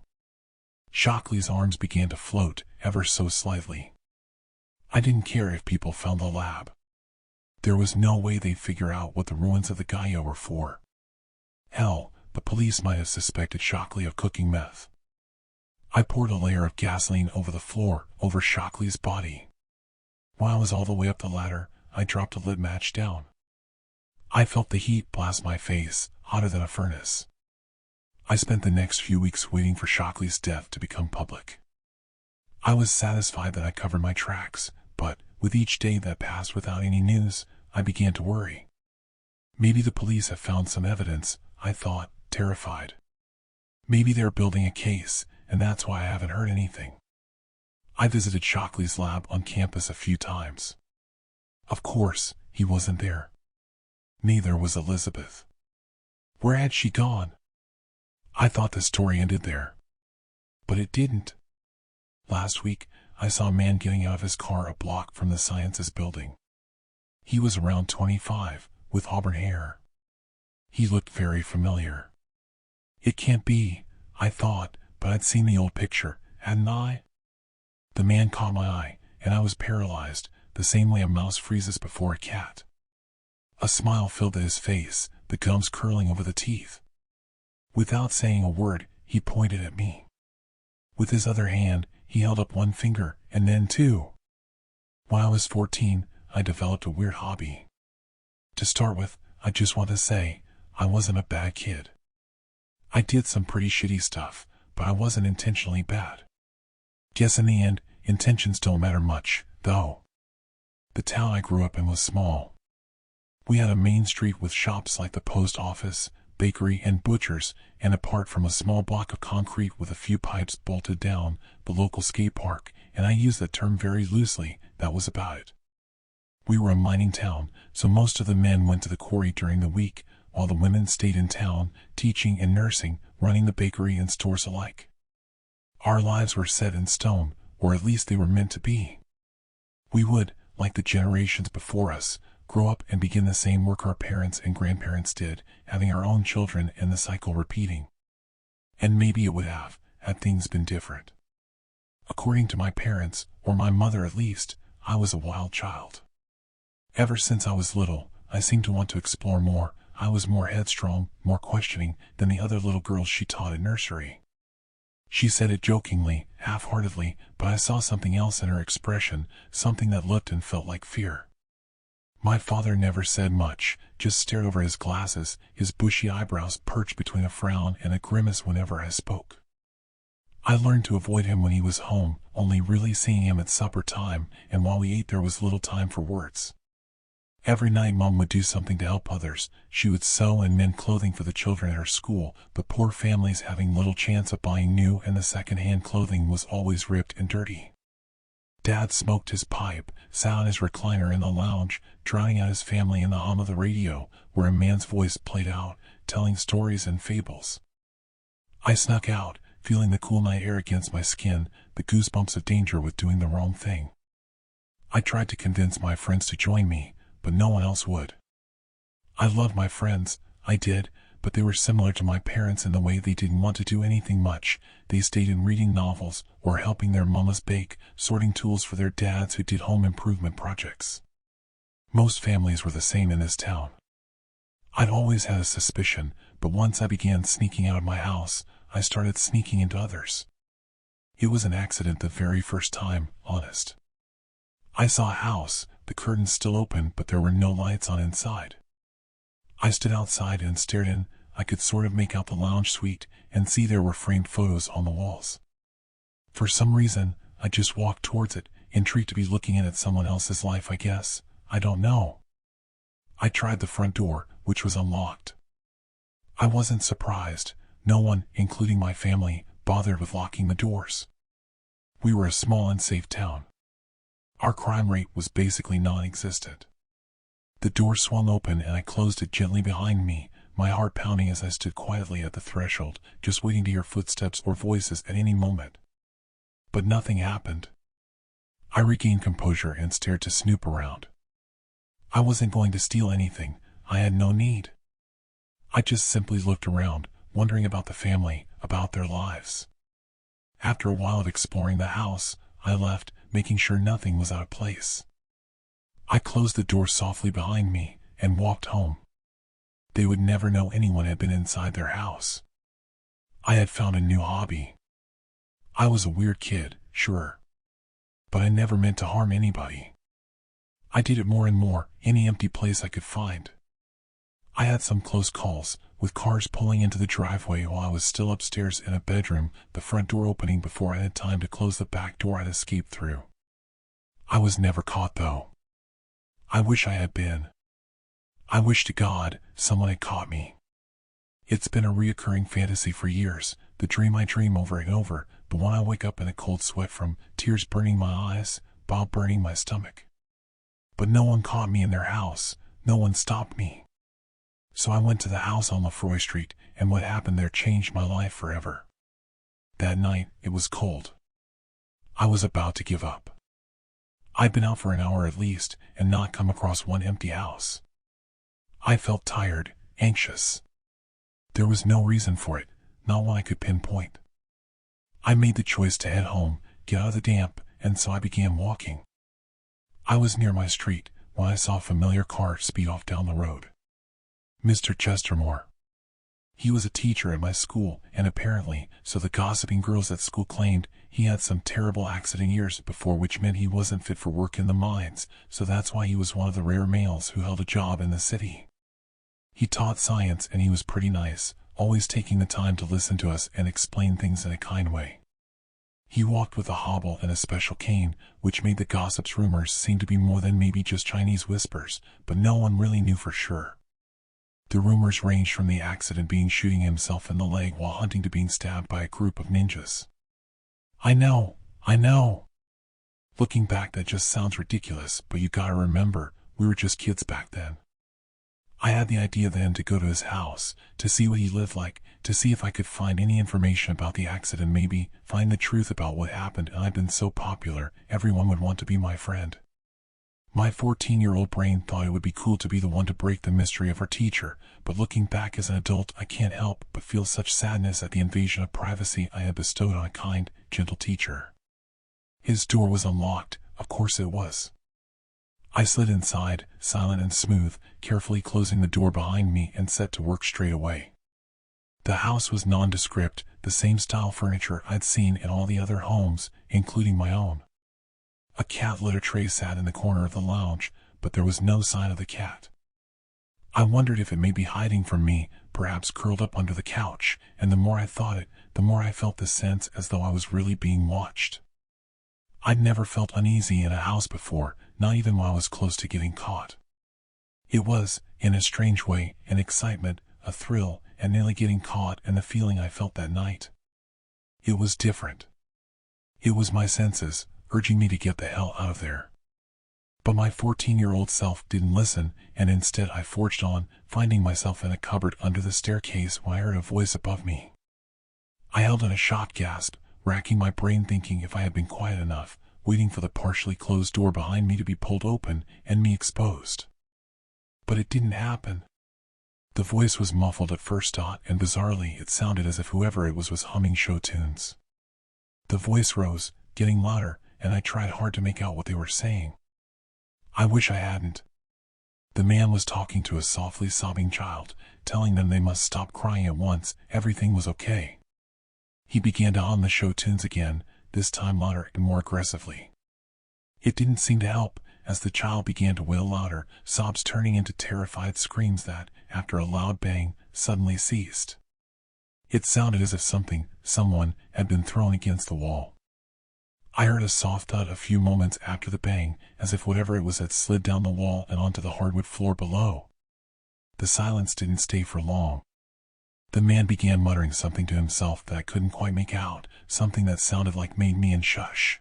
Shockley's arms began to float, ever so slightly. I didn't care if people found the lab. There was no way they'd figure out what the ruins of the Gaia were for. Hell, the police might have suspected Shockley of cooking meth. I poured a layer of gasoline over the floor, over Shockley's body. While I was all the way up the ladder, I dropped a lit match down. I felt the heat blast my face, hotter than a furnace. I spent the next few weeks waiting for Shockley's death to become public. I was satisfied that I covered my tracks, but, with each day that passed without any news, I began to worry. Maybe the police have found some evidence, I thought, terrified. Maybe they're building a case, and that's why I haven't heard anything. I visited Shockley's lab on campus a few times. Of course, he wasn't there. Neither was Elizabeth. Where had she gone? I thought the story ended there. But it didn't. Last week, I saw a man getting out of his car a block from the Sciences building. He was around 25, with auburn hair. He looked very familiar. It can't be, I thought, but I'd seen the old picture, hadn't I? The man caught my eye, and I was paralyzed, the same way a mouse freezes before a cat. A smile filled his face, the gums curling over the teeth. Without saying a word, he pointed at me. With his other hand, he held up one finger, and then two. When I was 14, I developed a weird hobby. To start with, I just want to say, I wasn't a bad kid. I did some pretty shitty stuff, but I wasn't intentionally bad. Guess in the end, intentions don't matter much, though. The town I grew up in was small. We had a main street with shops like the post office, bakery, and butchers, and apart from a small block of concrete with a few pipes bolted down, the local skate park, and I use that term very loosely, that was about it. We were a mining town, so most of the men went to the quarry during the week, while the women stayed in town, teaching and nursing, running the bakery and stores alike. Our lives were set in stone, or at least they were meant to be. We would, like the generations before us, grow up and begin the same work our parents and grandparents did, having our own children and the cycle repeating. And maybe it would have, had things been different. According to my parents, or my mother at least, I was a wild child. Ever since I was little, I seemed to want to explore more. I was more headstrong, more questioning, than the other little girls she taught at nursery. She said it jokingly, half-heartedly, but I saw something else in her expression, something that looked and felt like fear. My father never said much, just stared over his glasses, his bushy eyebrows perched between a frown and a grimace whenever I spoke. I learned to avoid him when he was home, only really seeing him at supper time, and while we ate there was little time for words. Every night Mom would do something to help others. She would sew and mend clothing for the children at her school, but poor families having little chance of buying new, and the second-hand clothing was always ripped and dirty. Dad smoked his pipe, sat on his recliner in the lounge, drowning out his family in the hum of the radio, where a man's voice played out, telling stories and fables. I snuck out, feeling the cool night air against my skin, the goosebumps of danger with doing the wrong thing. I tried to convince my friends to join me, but no one else would. I loved my friends, I did, but they were similar to my parents in the way they didn't want to do anything much. They stayed in reading novels or helping their mamas bake, sorting tools for their dads who did home improvement projects. Most families were the same in this town. I'd always had a suspicion, but once I began sneaking out of my house, I started sneaking into others. It was an accident the very first time, honest. I saw a house, the curtains still open, but there were no lights on inside. I stood outside and stared in. I could sort of make out the lounge suite and see there were framed photos on the walls. For some reason, I just walked towards it, intrigued to be looking in at someone else's life, I guess. I don't know. I tried the front door, which was unlocked. I wasn't surprised. No one, including my family, bothered with locking the doors. We were a small and safe town. Our crime rate was basically non-existent. The door swung open and I closed it gently behind me, my heart pounding as I stood quietly at the threshold, just waiting to hear footsteps or voices at any moment. But nothing happened. I regained composure and stared to snoop around. I wasn't going to steal anything. I had no need. I just simply looked around, wondering about the family, about their lives. After a while of exploring the house, I left, making sure nothing was out of place. I closed the door softly behind me and walked home. They would never know anyone had been inside their house. I had found a new hobby. I was a weird kid, sure. But I never meant to harm anybody. I did it more and more, any empty place I could find. I had some close calls, with cars pulling into the driveway while I was still upstairs in a bedroom, the front door opening before I had time to close the back door I'd escaped through. I was never caught, though. I wish I had been. I wish to God someone had caught me. It's been a reoccurring fantasy for years, the dream I dream over and over, but when I wake up in a cold sweat from tears burning my eyes, bile burning my stomach. But no one caught me in their house, no one stopped me. So I went to the house on Lefroy Street, and what happened there changed my life forever. That night, it was cold. I was about to give up. I'd been out for an hour at least, and not come across one empty house. I felt tired, anxious. There was no reason for it, not one I could pinpoint. I made the choice to head home, get out of the damp, and so I began walking. I was near my street when I saw a familiar car speed off down the road. Mr. Chestermore. He was a teacher at my school, and apparently, so the gossiping girls at school claimed, he had some terrible accident years before, which meant he wasn't fit for work in the mines, so that's why he was one of the rare males who held a job in the city. He taught science and he was pretty nice, always taking the time to listen to us and explain things in a kind way. He walked with a hobble and a special cane, which made the gossip's rumors seem to be more than maybe just Chinese whispers, but no one really knew for sure. The rumors ranged from the accident being shooting himself in the leg while hunting to being stabbed by a group of ninjas. I know. Looking back, that just sounds ridiculous, but you gotta remember, we were just kids back then. I had the idea then to go to his house, to see what he lived like, to see if I could find any information about the accident, maybe find the truth about what happened, and I'd been so popular, everyone would want to be my friend. My 14-year-old brain thought it would be cool to be the one to break the mystery of our teacher, but looking back as an adult, I can't help but feel such sadness at the invasion of privacy I had bestowed on a kind, gentle teacher. His door was unlocked, of course it was. I slid inside, silent and smooth, carefully closing the door behind me and set to work straight away. The house was nondescript, the same style furniture I'd seen in all the other homes, including my own. A cat litter tray sat in the corner of the lounge, but there was no sign of the cat. I wondered if it may be hiding from me, perhaps curled up under the couch, and the more I thought it, the more I felt the sense as though I was really being watched. I'd never felt uneasy in a house before, not even while I was close to getting caught. It was, in a strange way, an excitement, a thrill, and nearly getting caught, and the feeling I felt that night. It was different. It was my senses, urging me to get the hell out of there. But my 14-year-old self didn't listen, and instead I forged on, finding myself in a cupboard under the staircase when I heard a voice above me. I held in a shocked gasp, racking my brain thinking if I had been quiet enough, waiting for the partially closed door behind me to be pulled open and me exposed. But it didn't happen. The voice was muffled at first, and bizarrely it sounded as if whoever it was humming show tunes. The voice rose, getting louder, and I tried hard to make out what they were saying. I wish I hadn't. The man was talking to a softly sobbing child, telling them they must stop crying at once, everything was okay. He began to hum the show tunes again, this time louder and more aggressively. It didn't seem to help, as the child began to wail louder, sobs turning into terrified screams that, after a loud bang, suddenly ceased. It sounded as if someone, had been thrown against the wall. I heard a soft thud a few moments after the bang, as if whatever it was had slid down the wall and onto the hardwood floor below. The silence didn't stay for long. The man began muttering something to himself that I couldn't quite make out, something that sounded like "made me" and "shush."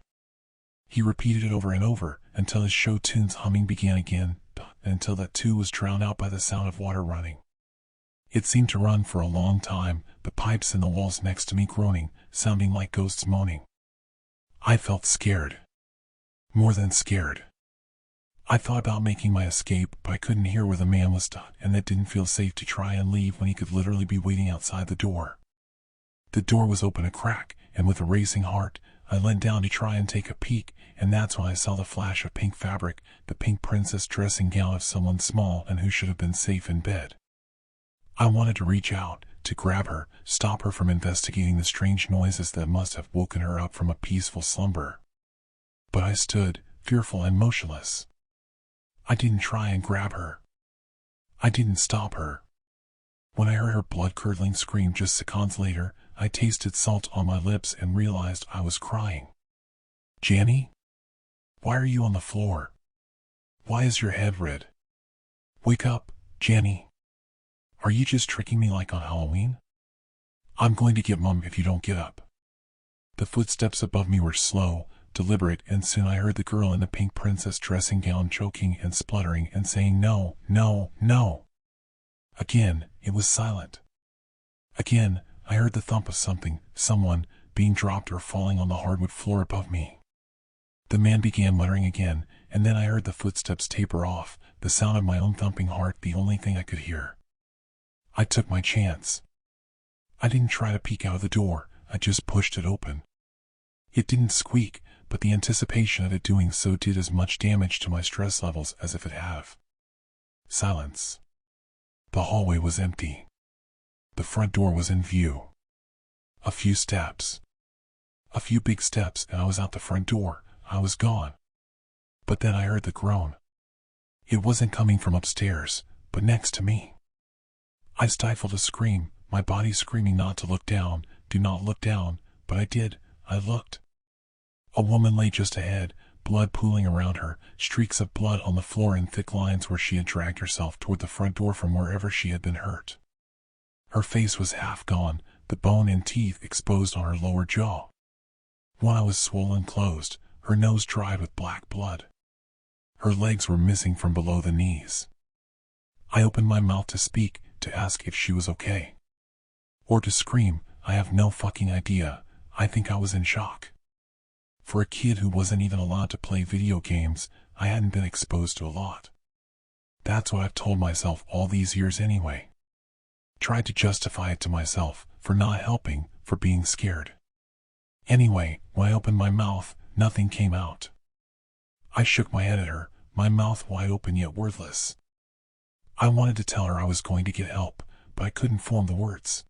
He repeated it over and over, until his show tune's humming began again, and until that too was drowned out by the sound of water running. It seemed to run for a long time, the pipes in the walls next to me groaning, sounding like ghosts moaning. I felt scared. More than scared. I thought about making my escape, but I couldn't hear where the man was, and it didn't feel safe to try and leave when he could literally be waiting outside the door. The door was open a crack, and with a racing heart, I leant down to try and take a peek, and that's when I saw the flash of pink fabric, the pink princess dressing gown of someone small and who should have been safe in bed. I wanted to reach out, to grab her, stop her from investigating the strange noises that must have woken her up from a peaceful slumber. But I stood, fearful and motionless. I didn't try and grab her. I didn't stop her. When I heard her blood-curdling scream just seconds later, I tasted salt on my lips and realized I was crying. "Jenny? Why are you on the floor? Why is your head red? Wake up, Jenny. Are you just tricking me like on Halloween? I'm going to get Mom if you don't get up." The footsteps above me were slow, deliberate, and soon I heard the girl in the pink princess dressing gown choking and spluttering and saying no, no, no. Again, it was silent. Again, I heard the thump of someone, being dropped or falling on the hardwood floor above me. The man began muttering again, and then I heard the footsteps taper off, the sound of my own thumping heart the only thing I could hear. I took my chance. I didn't try to peek out of the door, I just pushed it open. It didn't squeak, but the anticipation of it doing so did as much damage to my stress levels as if it had. Silence. The hallway was empty. The front door was in view. A few steps. A few big steps and I was out the front door, I was gone. But then I heard the groan. It wasn't coming from upstairs, but next to me. I stifled a scream, my body screaming not to look down, do not look down, but I did, I looked. A woman lay just ahead, blood pooling around her, streaks of blood on the floor in thick lines where she had dragged herself toward the front door from wherever she had been hurt. Her face was half gone, the bone and teeth exposed on her lower jaw. One eye was swollen closed, her nose dried with black blood. Her legs were missing from below the knees. I opened my mouth to speak, to ask if she was okay. Or to scream, I have no fucking idea, I think I was in shock. For a kid who wasn't even allowed to play video games, I hadn't been exposed to a lot. That's what I've told myself all these years anyway. Tried to justify it to myself, for not helping, for being scared. Anyway, when I opened my mouth, nothing came out. I shook my head at her, my mouth wide open yet wordless. I wanted to tell her I was going to get help, but I couldn't form the words.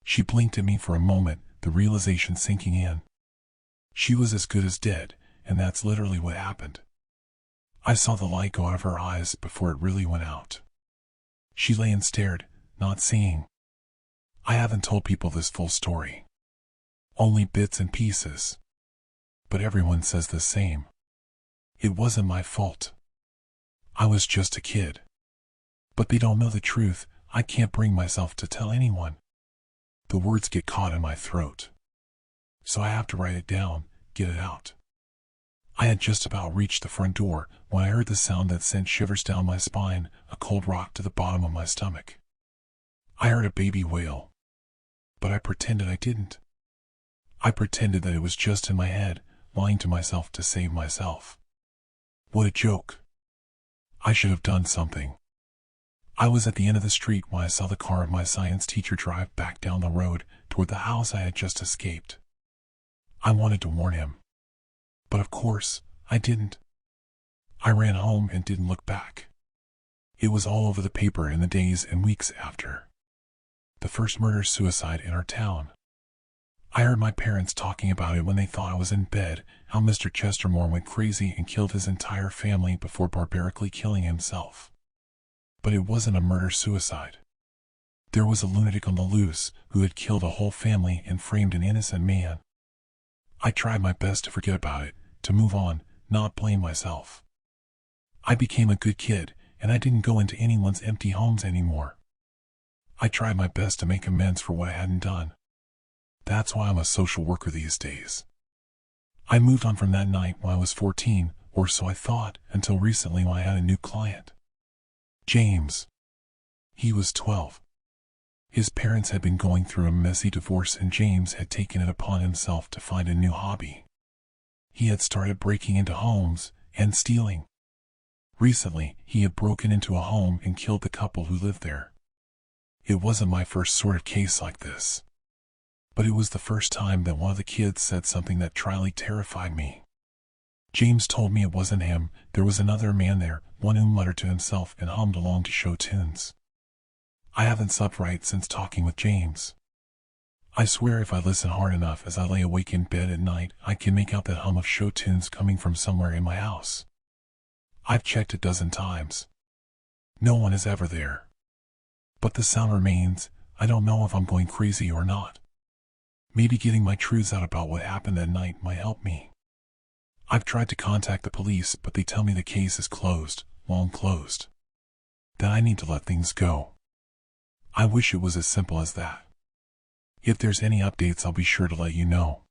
She blinked at me for a moment, the realization sinking in. She was as good as dead, and that's literally what happened. I saw the light go out of her eyes before it really went out. She lay and stared, not seeing. I haven't told people this full story. Only bits and pieces. But everyone says the same. It wasn't my fault. I was just a kid. But they don't know the truth, I can't bring myself to tell anyone. The words get caught in my throat. So I have to write it down, get it out. I had just about reached the front door when I heard the sound that sent shivers down my spine, a cold rock to the bottom of my stomach. I heard a baby wail. But I pretended I didn't. I pretended that it was just in my head, lying to myself to save myself. What a joke. I should have done something. I was at the end of the street when I saw the car of my science teacher drive back down the road toward the house I had just escaped. I wanted to warn him. But of course, I didn't. I ran home and didn't look back. It was all over the paper in the days and weeks after. The first murder-suicide in our town. I heard my parents talking about it when they thought I was in bed, how Mr. Chestermore went crazy and killed his entire family before barbarically killing himself. But it wasn't a murder-suicide. There was a lunatic on the loose who had killed a whole family and framed an innocent man. I tried my best to forget about it, to move on, not blame myself. I became a good kid, and I didn't go into anyone's empty homes anymore. I tried my best to make amends for what I hadn't done. That's why I'm a social worker these days. I moved on from that night when I was 14, or so I thought, until recently when I had a new client. James. He was 12. His parents had been going through a messy divorce and James had taken it upon himself to find a new hobby. He had started breaking into homes and stealing. Recently, he had broken into a home and killed the couple who lived there. It wasn't my first sort of case like this. But it was the first time that one of the kids said something that truly terrified me. James told me it wasn't him, there was another man there, one who muttered to himself and hummed along to show tunes. I haven't slept right since talking with James. I swear if I listen hard enough as I lay awake in bed at night, I can make out that hum of show tunes coming from somewhere in my house. I've checked a dozen times. No one is ever there. But the sound remains. I don't know if I'm going crazy or not. Maybe getting my truths out about what happened that night might help me. I've tried to contact the police, but they tell me the case is closed, long closed. That I need to let things go. I wish it was as simple as that. If there's any updates, I'll be sure to let you know.